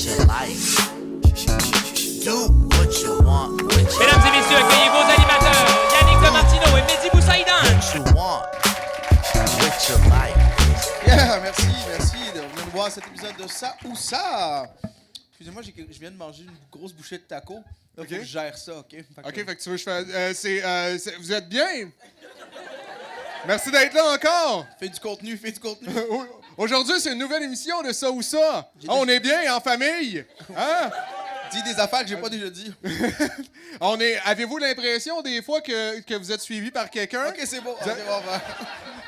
your life. Do what you want with your Mesdames et messieurs, accueillez vos animateurs, Yannick Lamartino et Mehdi Boussaïdan. what you want with your life. Yeah, merci de venir nous voir cet épisode de Ça ou Ça. Excusez-moi, je viens de manger une grosse bouchée de taco. Là, faut que je gère ça, OK? OK, fait que tu veux que je fasse... vous êtes bien? Merci d'être là encore. Fais du contenu. Aujourd'hui, c'est une nouvelle émission de Ça ou Ça. On est bien en famille. Hein? Dis des affaires que j'ai pas déjà dit. Avez-vous l'impression des fois que vous êtes suivi par quelqu'un? OK, c'est bon.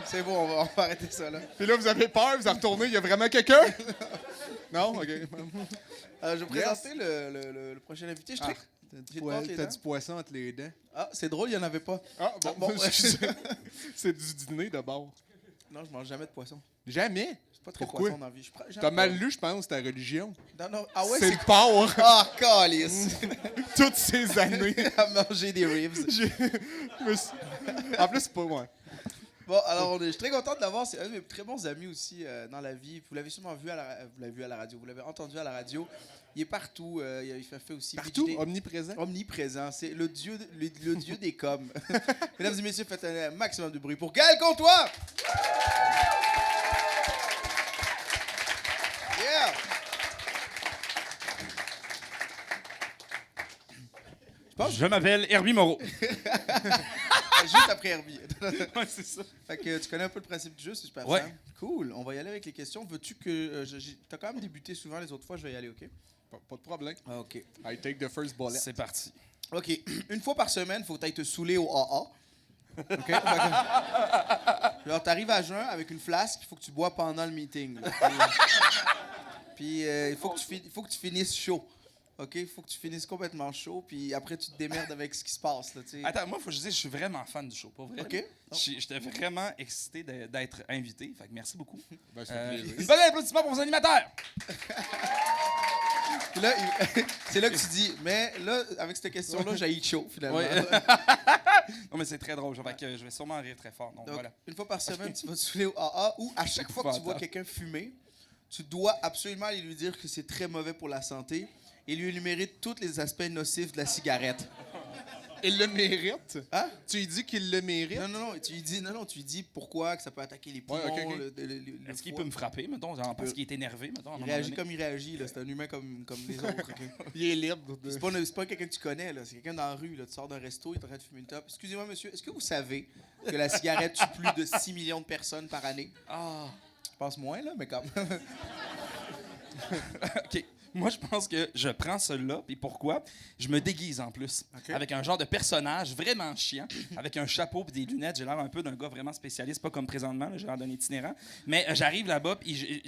C'est bon, on va arrêter ça, là. Puis là, vous avez peur, vous en retournez, il y a vraiment quelqu'un? Non? OK. Je vais présenter le prochain invité. T'as du poisson entre les dents. Ah, c'est drôle, il n'y en avait pas. Ah, bon. Bref. C'est du dîner d'abord. Non, je mange jamais de poisson. Jamais? Je suis pas très Pourquoi? poisson dans la vie. T'as mal lu, je pense, ta religion. Non. Ah ouais, C'est le porc. Ah, calice! Toutes ces années. À manger des ribs. En plus, c'est pas moi. Bon, alors, je suis très content de l'avoir. C'est un de mes très bons amis aussi dans la vie. Vous l'avez sûrement vu vous l'avez vu à la radio. Vous l'avez entendu à la radio. Il est partout. Il fait aussi... Partout? BJD. Omniprésent? Omniprésent. C'est le dieu des coms. Mesdames et messieurs, faites un maximum de bruit pour Gaël Comtois! Yeah! Je m'appelle Herbie Moreau. Juste après Herbie. Ouais, c'est ça. Fait que tu connais un peu le principe du jeu, c'est super Ouais. simple. Cool. On va y aller avec les questions. Veux-tu que... T'as quand même débuté souvent les autres fois, je vais y aller, OK? Pas de problème. Ah, OK. I take the first bullet. C'est parti. OK. Une fois par semaine, il faut que tu ailles te saouler au AA. OK? Alors, t'arrives à jeun avec une flasque, il faut que tu bois pendant le meeting. là. Puis il faut que tu finisses chaud. OK? Il faut que tu finisses complètement chaud, puis après, tu te démerdes avec ce qui se passe, là, tu sais. Attends, moi, faut que je dise, je suis vraiment fan du show, pour vrai. OK. J'étais vraiment excité d'être invité, fait que merci beaucoup. Ben, ça fait plaisir. Une bonne applaudissement pour vos animateurs! Puis là, c'est là que tu dis, mais là, avec cette question-là, j'ai chaud, finalement. Ouais. Non, mais c'est très drôle, fait que je vais sûrement rire très fort. Donc, Donc, voilà. une fois par semaine, tu vas te saouler au AA, ou à chaque fois que tu vois quelqu'un fumer, tu dois absolument aller lui dire que c'est très mauvais pour la santé et lui énumérer tous les aspects nocifs de la cigarette. Il le mérite? Hein? Tu lui dis qu'il le mérite? Non, tu lui dis pourquoi, que ça peut attaquer les poumons. Ouais, ok. le Est-ce qu'il foie. peut me frapper, mettons, genre, parce qu'il est énervé, mettons? à un Il moment réagit donné? comme il réagit, là. C'est un humain comme les autres. ok? Il est libre. C'est pas quelqu'un que tu connais, là. C'est quelqu'un dans la rue, là. Tu sors d'un resto, il est en train de fumer une top. Excusez-moi, monsieur, est-ce que vous savez que la cigarette tue plus de 6 millions de personnes par année? Ah, Je pense moins, là, mais quand même. OK. Moi, je pense que je prends celui-là, puis pourquoi? Je me déguise en plus. OK. Avec un genre de personnage vraiment chiant, avec un chapeau et des lunettes. J'ai l'air un peu d'un gars vraiment spécialiste, pas comme présentement, là, j'ai l'air d'un itinérant. Mais j'arrive là-bas, puis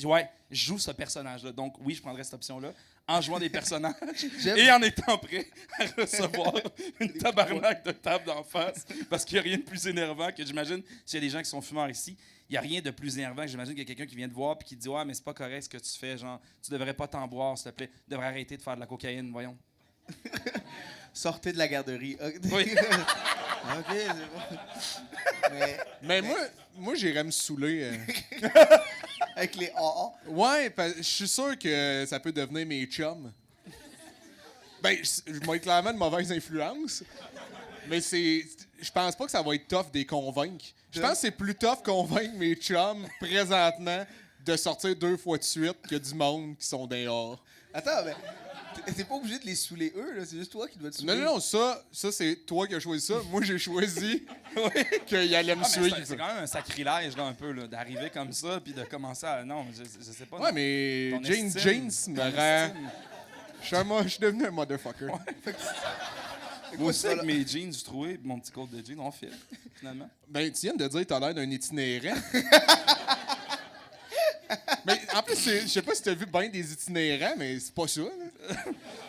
je joue ce personnage-là. Donc, oui, je prendrais cette option-là, en jouant des personnages J'aime. et en étant prêt à recevoir une tabarnak de table d'en face, parce qu'il n'y a rien de plus énervant que, j'imagine, s'il y a des gens qui sont fumeurs ici, il n'y a rien de plus énervant que j'imagine qu'il y a quelqu'un qui vient te voir et qui te dit « Ouais, mais c'est pas correct ce que tu fais, genre, tu devrais pas t'en boire, s'il te plaît. Tu devrais arrêter de faire de la cocaïne, voyons. Sortez de la garderie. OK, Oui. c'est bon. Mais moi j'irais me saouler. Avec les AA. Ouais, je suis sûr que ça peut devenir mes chums. Ben, je vais être clairement de mauvaise influence. Mais je pense pas que ça va être tough de les convaincre. Je pense que c'est plus tough convaincre mes chums présentement de sortir 2 fois de suite que du monde qui sont dehors. Attends, mais t'es pas obligé de les saouler eux, là. C'est juste toi qui dois te saouler. Non, ça c'est toi qui as choisi ça. Moi, j'ai choisi qu'il allait me Ah, mais suivre. c'est quand même un sacrilège, là, un peu, là, d'arriver comme ça puis de commencer à... Non, je sais pas. Ouais, mais Ton Jane estime. me rend... Je suis devenu un motherfucker. Moi aussi, avec mes jeans, je trouvais mon petit code de jeans, on file, finalement. Ben, tu viens de dire que t'as l'air d'un itinérant. Mais en plus, je sais pas si t'as vu bien des itinérants, mais c'est pas ça. Là.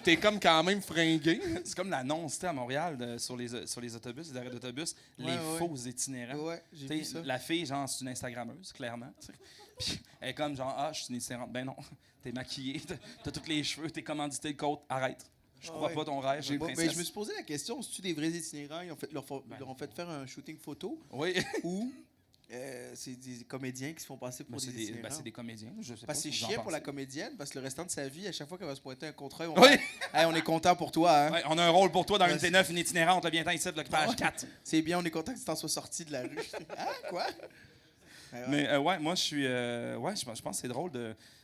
T'es comme quand même fringué. là. C'est comme l'annonce, tu sais, à Montréal, sur les autobus, les arrêts d'autobus, les ouais. faux itinérants. Ouais, j'ai T'sais, vu ça. La fille, genre, c'est une Instagrammeuse, clairement. t'sais. Puis elle est comme, genre, ah, je suis une itinérante. Ben non, t'es maquillée, t'as tous les cheveux, t'es commandité de côte, arrête. Je crois ouais. pas ton rêve, Bon, princesse. mais je me suis posé la question, c'est-tu des vrais itinérants? Ils leur ont fait faire un shooting photo Oui. ou C'est des comédiens qui se font passer pour Ben, des itinérants. c'est des comédiens. Je sais pas. Parce que c'est ce que vous en chiant pour la pensez. comédienne, parce que le restant de sa vie, à chaque fois qu'elle va se pointer un contrat, ils vont Oui. faire, Hey, on est content pour toi, hein? Ouais, on a un rôle pour toi dans Ouais, une T9, une itinérante, là, viens-t'en ici, là, page Ouais. 4. C'est bien, on est content que tu t'en sois sorti de la rue. Hein? Quoi? Ouais. Mais ouais, moi, je suis. Ouais, je pense que c'est drôle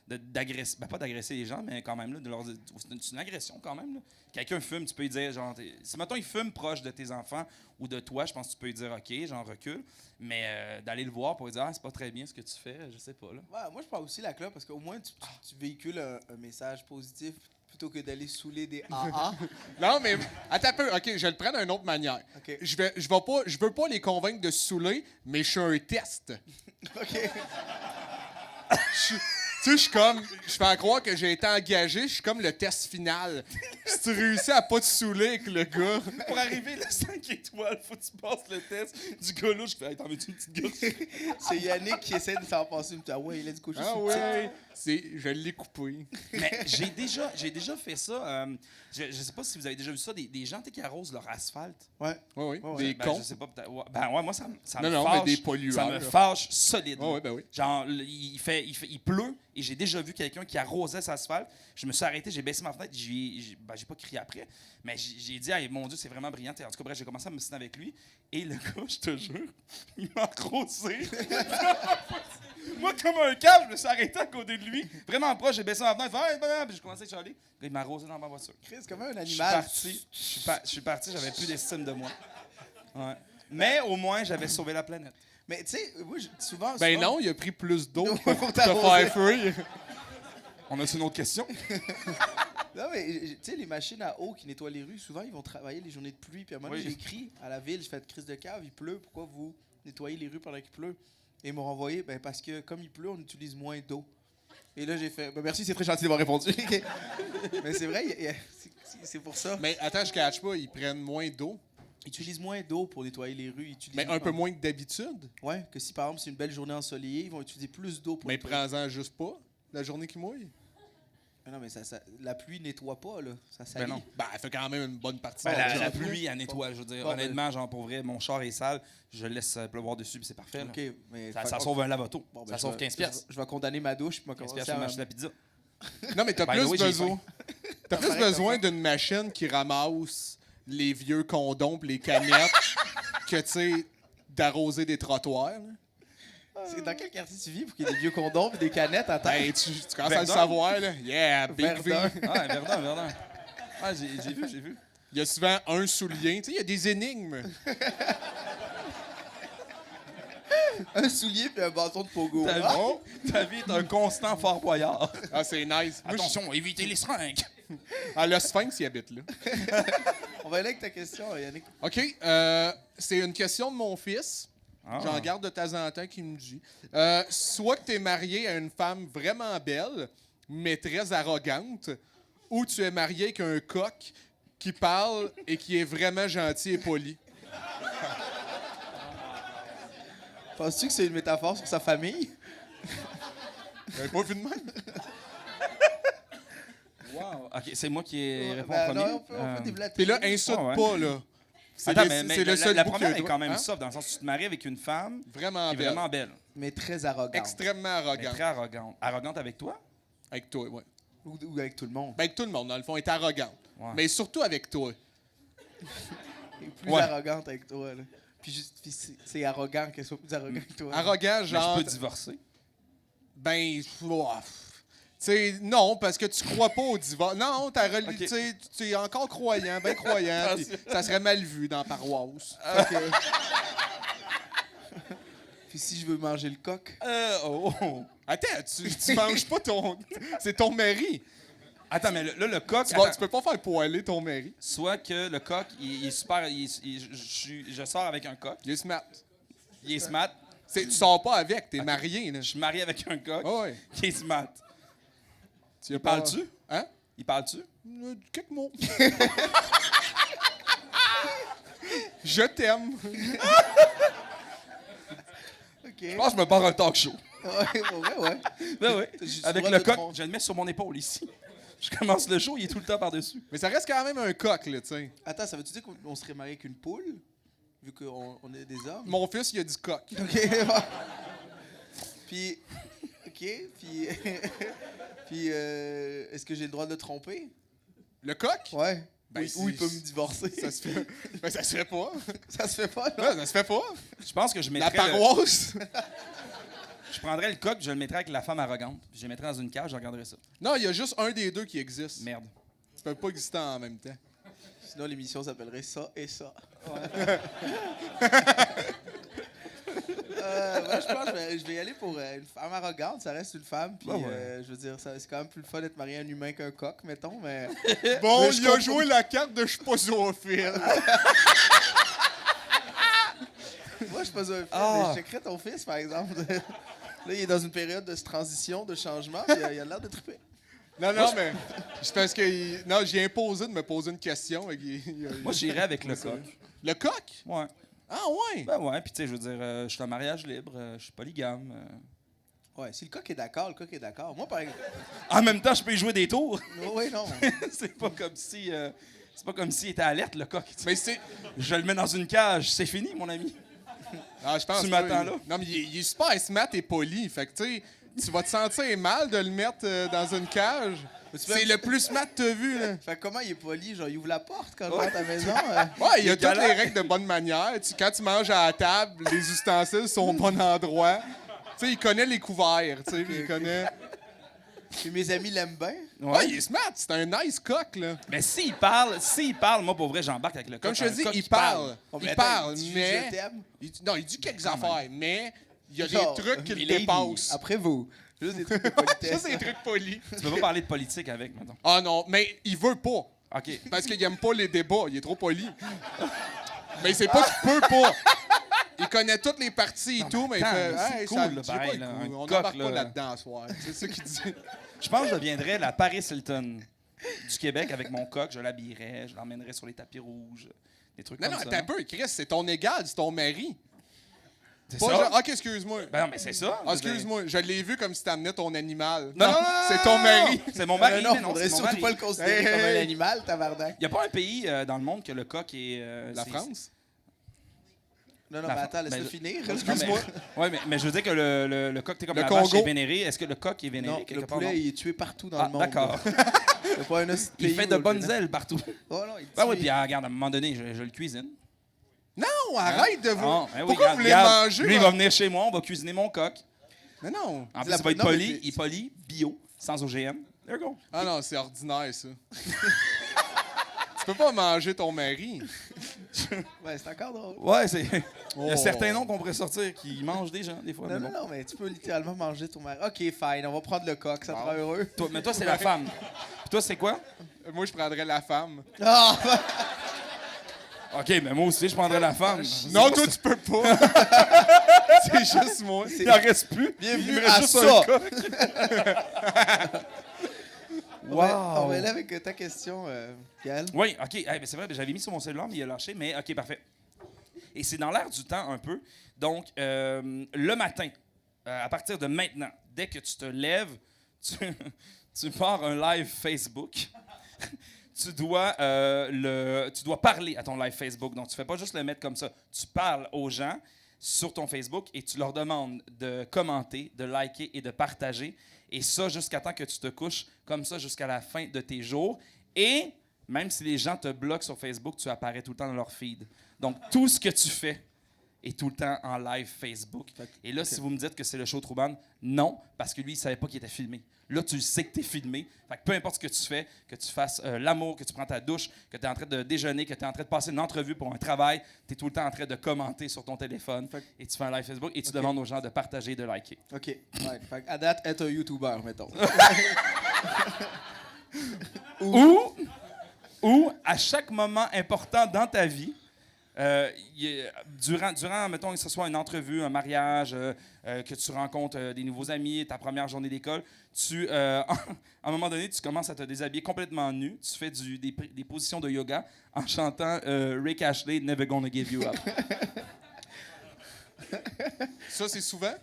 d'agresser. Ben, pas d'agresser les gens, mais quand même, là, de leur dire. C'est une agression quand même. Là. Quelqu'un fume, tu peux lui dire, genre. Si, mettons, il fume proche de tes enfants ou de toi, je pense que tu peux lui dire, OK, genre, recule. Mais d'aller le voir pour lui dire, ah, c'est pas très bien ce que tu fais, je sais pas, là. Ouais, moi, je prends aussi la clope parce qu'au moins, tu véhicules un message positif plutôt que d'aller saouler des AA. Non, mais attends un peu. OK, je vais le prendre d'une autre manière. OK. Je veux pas les convaincre de se saouler, mais je suis un test. OK. Tu sais, je fais à croire que j'ai été engagé, je suis comme le test final. Si tu réussis à pas te saouler avec le gars. Pour arriver à 5 étoiles, faut que tu passes le test du gars là. Je fais, hey, t'en veux-tu une petite gosse? C'est Yannick qui essaie de s'en passer. Ah ouais, let's go. Ah ouais, je l'ai coupé. Mais j'ai déjà fait ça. Je sais pas si vous avez déjà vu ça, des gens tu sais, qui arrosent leur asphalte. Ouais. Oui, Ouais, des Ben, cons. je sais pas, peut-être. Ouais, ben ouais, moi, ça Non, me non, fâche. mais des pollueurs, Ça me là. fâche solide. Ouais, là. ouais, ben oui. Genre, il pleut et j'ai déjà vu quelqu'un qui arrosait sa asphalte. Je me suis arrêté, j'ai baissé ma fenêtre, j'ai pas crié après, mais j'ai dit, hey, mon Dieu, c'est vraiment brillant. En tout cas, bref, j'ai commencé à me signer avec lui. Et le gars, je te jure, il m'a arrosé. Moi, comme un câble, je me suis arrêté à côté de lui. Vraiment proche, j'ai baissé ma fenêtre. Hey, puis j'ai commencé à chialer. Le gars, il m'a arrosé dans ma voiture. Chris, comme un Je suis animal. parti, je suis parti, j'avais plus d'estime de moi. Ouais. Mais au moins, j'avais sauvé la planète. Mais tu sais, moi, souvent. Ben souvent- non, il a pris plus d'eau D'eau pour pour te t'arroser. faire fuir. On a une autre question? Non, mais tu sais, les machines à eau qui nettoient les rues, souvent, ils vont travailler les journées de pluie. Puis à un moment donné, Oui. j'ai écrit à la ville, je fais crise de cave, il pleut, pourquoi vous nettoyez les rues pendant qu'il pleut? Et ils m'ont renvoyé, ben parce que comme il pleut, on utilise moins d'eau. Et là, j'ai fait, ben merci, c'est très gentil d'avoir répondu. Mais c'est vrai, c'est pour ça. Mais attends, je cache pas, ils prennent moins d'eau. Ils utilisent moins d'eau pour nettoyer les rues. Ils utilisent Mais un peu moins que d'habitude. Ouais, que si par exemple c'est une belle journée ensoleillée, ils vont utiliser plus d'eau pour Mais nettoyer. prends-en juste pas, la journée qui mouille. Ah non, mais la pluie nettoie pas, là. Ça salit. Ben non. Ben, elle fait quand même une bonne partie Ben, de la job, là. pluie, elle nettoie. Je veux dire, Bon, ben- honnêtement, genre, pour vrai, mon char est sale, je le laisse pleuvoir dessus, puis c'est parfait. là. OK, mais... Ça sauve un lavato. Bon, ben, Ça je sauve vais- 15 piastres. Je vais condamner ma douche, puis 15 commencer piastres sur à... le marché de la pizza. Non, mais t'as By the plus way, j'ai besoin. T'as plus pareil, besoin t'as d'une machine qui ramasse les vieux condoms pis les canettes que, tu sais, d'arroser des trottoirs. là. C'est dans quel quartier tu vis pour qu'il y ait des vieux condoms et des canettes à terre? Ben, tu commences à le Verdun. savoir, là. Yeah, Big Verdun. V. Ah, Verdun. Ah, j'ai vu. Il y a souvent un soulier. Tu sais, il y a des énigmes. Un soulier puis un bâton de pogo. Ta Ah! vie, ta vie est un constant Fort Boyard. Ah, c'est nice. Moi, Attention, évitez les seringues. Ah, le Sphinx, il habite là. On va aller avec ta question, Yannick. OK, c'est une question de mon fils. Ah. J'en garde de temps en temps qui me dit. Soit que tu es marié à une femme vraiment belle, mais très arrogante, ou tu es marié avec un coq qui parle et qui est vraiment gentil et poli. Penses-tu que c'est une métaphore sur sa famille? J'avais pas vu de même. Wow. OK, c'est moi qui réponds Ben, premier. non, on peut développer. Puis là, insulte Ouais. pas, là. C'est Attends, le, mais c'est le seul la bout première qu'il y a est droit. quand même Hein? soft, dans le sens où tu te maries avec une femme Vraiment qui est belle. vraiment belle, Mais très arrogante. Extrêmement mais arrogante. très arrogante. Arrogante avec toi? Avec toi, ouais. Ou avec tout le monde. Ben, avec tout le monde, dans le fond, est arrogante. Ouais. Mais surtout avec toi. Elle est plus Ouais. arrogante avec toi, là. Puis c'est arrogant qu'elle soit plus arrogante que toi. Arrogant, Mais genre. je peux divorcer. Ben, tu sais, non, parce que tu crois pas au divorce. Non, Ok. tu sais, tu es encore croyant, ben croyant. puis ça serait mal vu dans la paroisse. Fait que- Puis si je veux manger le coq, Oh. Attends, tu manges pas ton. C'est ton mari. Attends, mais là, le coq... Tu attends. peux pas faire poêler ton mari. Soit que le coq, il est super... je sors avec un coq. Il est smart. Il est smart. Tu sors pas avec, t'es marié. Là. Je suis marié avec un coq Ah ouais. qui est smart. Tu y as Il parle-tu? Hein? Il parle-tu? Quelques mots. Je t'aime. OK. Je pense que je me barre un talk show. Ouais, pour vrai, ouais. Ben oui. T'as juste Avec le droit le de te coq, tromper. je le mets sur mon épaule ici. Je commence le show, il est tout le temps par-dessus. Mais ça reste quand même un coq, là, tu sais. Attends, ça veut-tu dire qu'on serait marié avec une poule? vu qu'on est des hommes. Mon fils, il a dit coq. OK. Puis, OK, puis... puis, est-ce que j'ai le droit de le tromper? Le coq? Ouais. Ben, Ou il peut me divorcer. Ça se fait. Ben, ça se fait pas. Ça se fait pas, là? Ouais, ça se fait pas. Je pense que je La mettrais. paroisse? Je prendrais le coq, je le mettrais avec la femme arrogante. Puis je le mettrais dans une cage, je regarderais ça. Non, il y a juste un des deux qui existe. Merde. Tu peux pas exister en même temps. Sinon, l'émission s'appellerait Ça et Ça. Moi, je pense que je vais y aller pour une femme arrogante. Ça reste une femme. Puis, je veux dire, c'est quand même plus le fun d'être marié à un humain qu'un coq, mettons. Mais Bon, Mais je il a comprends. joué la carte de je suis pas zoophile. moi, je suis pas un fils. Ah. Mais je checkerais ton fils, par exemple. Là, il est dans une période de transition, de changement. Puis, il a l'air de triper. Non, non, mais c'est parce que non, j'ai imposé de me poser une question. Moi, j'irais avec le coq. Le coq? Ouais. Ah ouais? Ben ouais, puis tu sais, je veux dire, je suis en mariage libre, je suis polygame. Ouais, si le coq est d'accord, le coq est d'accord. Moi, par exemple. En même temps, je peux y jouer des tours. Oui, non. C'est pas comme si. C'est pas comme s'il était alerte, le coq. tu sais. Mais c'est. Je le mets dans une cage, c'est fini, mon ami. Ah, je pense Tu pas, m'attends il- là? Non, mais il est super smart et poli. Fait que, tu sais, tu vas te sentir mal de le mettre dans une cage. C'est le plus smart que t'as vu, là. Fait que comment il est poli? Genre, il ouvre la porte quand je rentre à la maison? Ouais, il y a est toutes les galant. règles de bonne manière. Quand tu manges à la table, les ustensiles sont au bon endroit. Tu sais, il connaît les couverts, tu sais, puis il connaît... Puis mes amis l'aiment bien. Ouais, il est smart. C'est un nice coq, là. Mais s'il parle, moi, pour vrai, j'embarque avec le coq. Comme je te Un dis, coq il qui parle. Oh, mais Il attends, parle, il dit mais... je t'aime. Non, il dit quelques affaires, mais il y a Genre, des trucs qui le milady. dépassent. Après vous. Juste des trucs de politesse. Ça, c'est des trucs polis. Tu peux pas parler de politique avec, mettons. Ah non, mais il veut pas. OK. Parce qu'il aime pas les débats. Il est trop poli. Mais c'est pas qu'il peut pas. Il connaît toutes les parties et tout, mais il attends, fait... là, c'est Hey, cool, ça, là, j'ai pas pareil, le là, goût. un On coq, n'embarque pas là. là-dedans ce soir. C'est ça qu'il dit. Je pense que je deviendrais la Paris Hilton du Québec avec mon coq. Je l'habillerais, je l'emmènerais sur les tapis rouges, des trucs Non, comme non, ça. t'as un peu, Chris, c'est ton égal, c'est ton mari. C'est Pas ça? genre, ok, excuse-moi. Ben non, mais c'est ça. Ah, excuse-moi, je l'ai vu comme si t'amenais ton animal. Non, non, non, c'est ton mari. C'est mon mari. non, mais non, faudrait c'est mon surtout mari. pas le considérer Hey, comme hey, un hey. animal, tabarnak. Il n'y a pas un pays dans le monde que le coq est. La c'est- France? Non, non, La mais attends, fin- laisse-le ben, finir. Non, Excuse-moi. Oui, mais je veux dire que le coq, t'es comme Le la vache Congo. est vénéré. Est-ce que le coq est vénéré Non, quelque le part? poulet, Non? il est tué partout dans Ah, le monde. d'accord. C'est pas un autre Il pays fait où de on le bonnes fait. ailes partout. Oh non, il Ben oui, tue. puis regarde, à un moment donné, je le cuisine. Non, arrête de vous. Ah, ben oui, Pourquoi regarde, vous voulez regarde. manger? Lui, il là? va venir chez moi, on va cuisiner mon coq. Mais non. En plus, la- il va être non, mais poli, c'est- il est poli, bio, sans OGM. There you go. Ah non, c'est ordinaire, ça. Tu peux pas manger ton mari. Ouais, c'est encore drôle. Ouais, c'est. Il y a Oh. certains noms qu'on pourrait sortir qui mangent des gens, des fois. Non, mais non, bon. non, mais tu peux littéralement manger ton mari. Ok, fine, on va prendre le coq, ça te Wow. rend heureux. Mais toi, c'est la femme. Puis toi, c'est quoi? Moi, je prendrais la femme. Ah! OK, mais moi aussi, je prendrais la femme. Non, toi, tu peux pas. C'est juste moi. Il n'en reste plus. Bienvenue Il me reste à juste ça. un coq. On va aller avec ta question, Gaël. Oui, OK. Hey, ben, c'est vrai, ben, j'avais mis sur mon cellulaire, mais il a lâché. Mais OK, parfait. Et c'est dans l'air du temps un peu. Donc, le matin, à partir de maintenant, dès que tu te lèves, tu pars un live Facebook. Tu dois parler à ton live Facebook. Donc, tu fais pas juste le mettre comme ça. Tu parles aux gens sur ton Facebook et tu leur demandes de commenter, de liker et de partager. Et ça, jusqu'à temps que tu te couches, comme ça, jusqu'à la fin de tes jours. Et même si les gens te bloquent sur Facebook, tu apparais tout le temps dans leur feed. Donc, tout ce que tu fais est tout le temps en live Facebook. Et là, si vous me dites que c'est le show Trouban, non, parce que lui, il savait pas qu'il était filmé. Là, tu sais que tu es filmé. Fait que peu importe ce que tu fais, que tu fasses l'amour, que tu prends ta douche, que tu es en train de déjeuner, que tu es en train de passer une entrevue pour un travail, tu es tout le temps en train de commenter sur ton téléphone et tu fais un live Facebook et tu demandes aux gens de partager et de liker. Ok, ouais. Fait à date, être un YouTuber, mettons. Ou, à chaque moment important dans ta vie, durant, mettons, que ce soit une entrevue, un mariage, que tu rencontres des nouveaux amis, ta première journée d'école, à un moment donné, tu commences à te déshabiller complètement nu. Tu fais des positions de yoga en chantant Rick Astley, Never Gonna Give You Up. Ça, c'est souvent?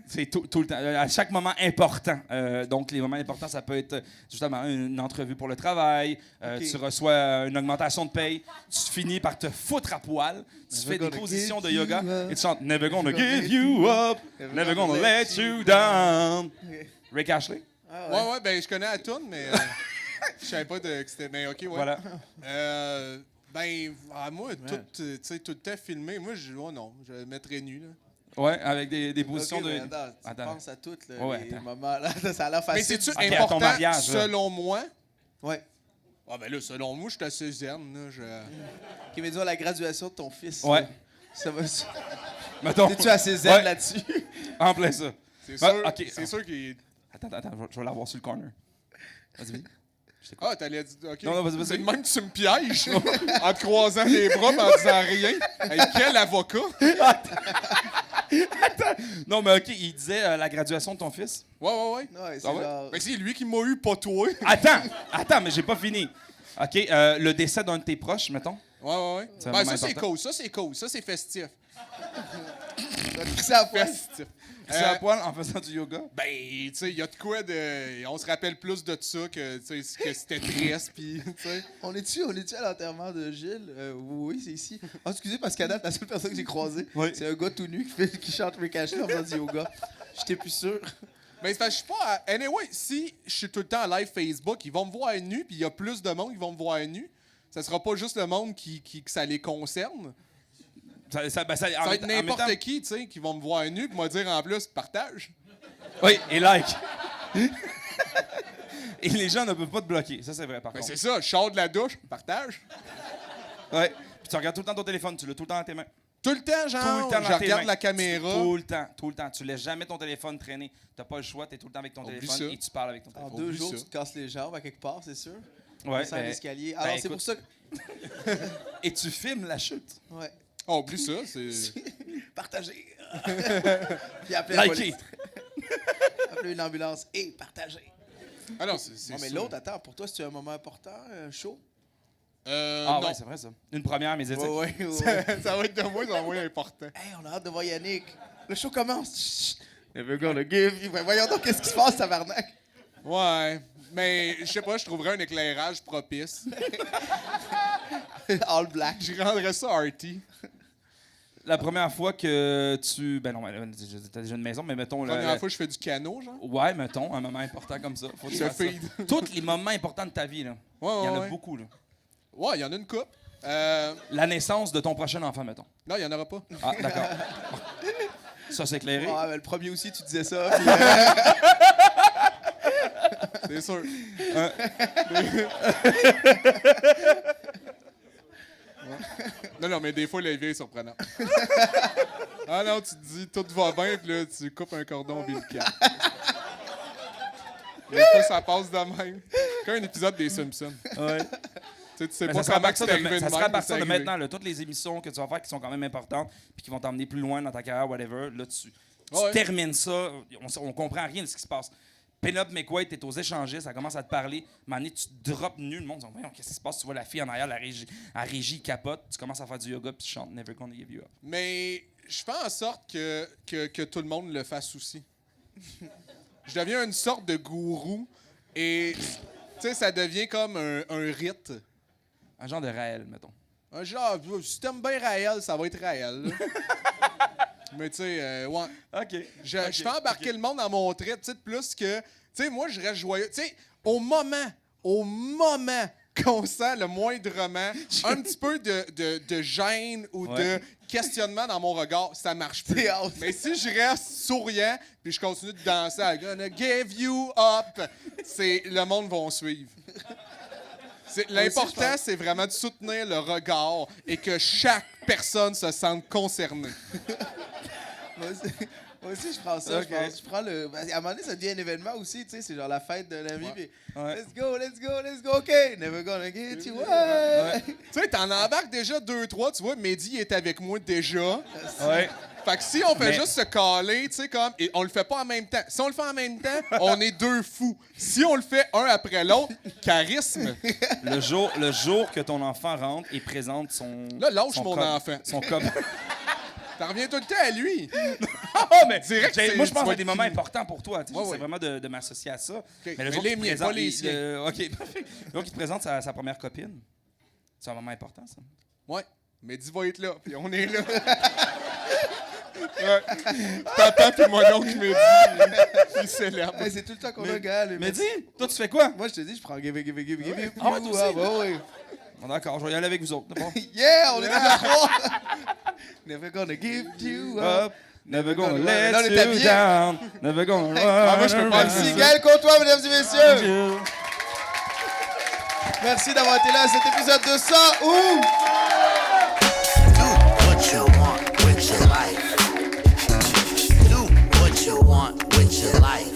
C'est tout le temps, à chaque moment important. Donc, les moments importants, ça peut être justement une entrevue pour le travail, tu reçois une augmentation de paye, tu finis par te foutre à poil, tu fais des gonna positions de give yoga you up. et tu chantes Never gonna give you up, never gonna let you down. Rick Ashley? Ah Ouais, ben je connais la tune, mais je savais pas que c'était. Mais ok, ouais. Voilà. Moi, tout le temps filmé, moi, je le mettrais nu, là. Ouais, avec des positions Ok, de. mais attends, tu Attends. penses à toutes là, Ouais, les attends. moments là. Ça a l'air Mais facile. c'est-tu Ok, à ton important, mariage, là. selon moi? Ouais. Ah, ben là, selon moi, je suis assez zen, là. Qui veut dire la graduation de ton fils. Ouais. là. Ça va. Mettons. Es-tu assez zen Ouais. là-dessus? En plein ça. C'est Ah, sûr, ok. c'est sûr qu'il. Attends, je vais l'avoir sur le corner. Vas-y. Ah, t'allais dire. Ok. Non, vas-y. C'est de même que tu me pièges, en te croisant les bras et en disant rien. Hey, quel avocat! Non, mais OK, il disait la graduation de ton fils. Ouais. Ouais, c'est Ah ouais? genre. Ben, c'est lui qui m'a eu, pas toi. Attends, mais j'ai pas fini. OK, le décès d'un de tes proches, mettons. Ouais. C'est un Ben, moment ça, c'est important. cool. Ça, c'est festif. Tu vas te crisser à la poêle. Festif. C'est à poil en faisant du yoga. Ben, tu sais, il y a de quoi de. On se rappelle plus de ça que, tu sais, que c'était triste, puis, tu sais. On est-tu à l'enterrement de Gilles? Oui, c'est ici. Ah, excusez, parce qu'à date, la seule personne que j'ai croisée, Oui. c'est un gars tout nu qui chante Rick Ashley en faisant du yoga. J'étais plus sûr. Ben, c'est parce que je suis pas. Anyway, si je suis tout le temps en live Facebook, ils vont me voir nu, puis il y a plus de monde qui vont me voir nu. Ça sera pas juste le monde que ça les concerne. Ça va être n'importe qui, tu sais, qui vont me voir nu, puis me dire en plus, partage. Oui, et like. Et les gens ne peuvent pas te bloquer. Ça, c'est vrai, par Ben, contre. c'est ça, je sors de la douche, partage. Ouais. Puis tu regardes tout le temps ton téléphone, tu l'as tout le temps dans tes mains. Tout le temps, genre, Tout le temps dans je tes regarde mains. la caméra. Tout le temps. Tu laisses jamais ton téléphone traîner. T'as pas le choix, t'es tout le temps avec ton Oublie téléphone ça. et tu parles avec ton En téléphone. 2 Oublie jours, ça. tu te casses les jambes à quelque part, c'est sûr. Ouais, Descends l'escalier. ben, Alors, c'est écoute. pour ça que. Et tu filmes la chute. Ouais. Oh, oublie ça, c'est. Partagez. Puis appelez la Likez. police. Appelez une ambulance et partagez. Ah non, c'est. Non, mais ça. l'autre, attends, pour toi, c'est un moment important, chaud? Ah non. ouais, c'est vrai ça. Une première médiatique. Ouais. Ça va être de moins en moins important. Hey, on a hâte de voir Yannick. Le show commence. Chut. Never gonna give you. Ben, voyons donc, qu'est-ce qui se passe, tabarnak? Ouais, mais je sais pas, je trouverais un éclairage propice. All black. Je rendrais ça arty. La première fois que tu. Ben non, t'as déjà une maison, mais mettons. La première fois que je fais du canot, genre. Ouais, mettons, un moment important comme ça. Faut que tu Je fasses ça. feed. Tous les moments importants de ta vie, là. Ouais, Il y en a ouais. beaucoup, là. Ouais, il y en a une coupe. La naissance de ton prochain enfant, mettons. Non, il y en aura pas. Ah, d'accord. Ça, c'est éclairé. Ouais, ben, le premier aussi, tu disais ça. Puis, C'est sûr. Non, mais des fois, la vie est surprenante. Ah non, tu te dis, tout va bien, puis là, tu coupes un cordon ombilical. Des fois, ça passe de même. Comme un épisode des Simpsons. Ouais. Tu sais Mais pas ça sera à comment partir c'est de, arrivé de ça même, sera à mais partir c'est de arrivé. maintenant, là, toutes les émissions que tu vas faire qui sont quand même importantes puis qui vont t'emmener plus loin dans ta carrière, whatever, là, tu Ouais. termines ça, on comprend rien de ce qui se passe. Penelope McQuaid, t'es aux échangistes, ça commence à te parler. À un moment donné, tu te drops nu, le monde dit voyons, qu'est-ce qui se passe? Tu vois la fille en arrière, la régie capote, tu commences à faire du yoga puis tu chantes Never Gonna Give You Up. Mais je fais en sorte que tout le monde le fasse aussi. Je deviens une sorte de gourou et tu sais, ça devient comme un rite. Un genre de Raël, mettons. Un genre, si t'aimes bien Raël, ça va être Raël. là. Mais tu sais, ouais. OK. Je fais embarquer le monde dans mon trait, tu sais, de plus que. Tu sais, moi, je reste joyeux. Tu sais, au moment qu'on sent le moindrement un petit peu de gêne ou de questionnement dans mon regard, ça marche plus. T'es out. Mais si je reste souriant puis je continue de danser à Gonna give you up, le monde va suivre. L'important, c'est vraiment de soutenir le regard et que chaque personne se sente concernée. Moi aussi, je prends ça. Ok. Je prends le. À un moment donné, ça devient un événement aussi, tu sais. C'est genre la fête de l'ami. Puis, Ouais. let's go, OK. Never gonna get you. Ouais. Tu sais, t'en embarques déjà 2-3, tu vois, Mehdi est avec moi déjà. Ouais. Fait que si on fait Mais- juste se caler, tu sais, comme, et on le fait pas en même temps. Si on le fait en même temps, on est deux fous. Si on le fait un après l'autre, charisme. Le jour que ton enfant rentre et présente son. Là, lâche son mon enfant. Son cop. T'en reviens tout le temps à lui. Ah, mais Direct, moi, je tu pense que vas c'est des être moments fini. importants pour toi. Ouais, C'est ouais. vraiment de m'associer à ça. Mais le jour les qu'il te miens, présente, pas les siens. OK, parfait. Le jour qu'il te présente sa première copine, c'est un moment important, ça. Ouais. Mehdi va être là, puis on est là. Ouais. Papa puis mon oncle Mehdi, il célèbre. Hey, c'est tout le temps qu'on a, gars. Mais dis, toi, tu fais quoi? Moi, je te dis, je prends give, give, give, give. Ah ouais, toi aussi? bah ouais. Bon, d'accord, je vais y aller avec vous autres. Bon. Yeah, on est là, 3. Never gonna give you up. Up, never gonna Là, on est let you habillés. down. Never gonna Ah, moi, je peux pas run Merci, around Gaël Côtois, mesdames et messieurs. you. Merci d'avoir été là à cet épisode de Ça ou... Do what you want with your life. Do what you want with your life.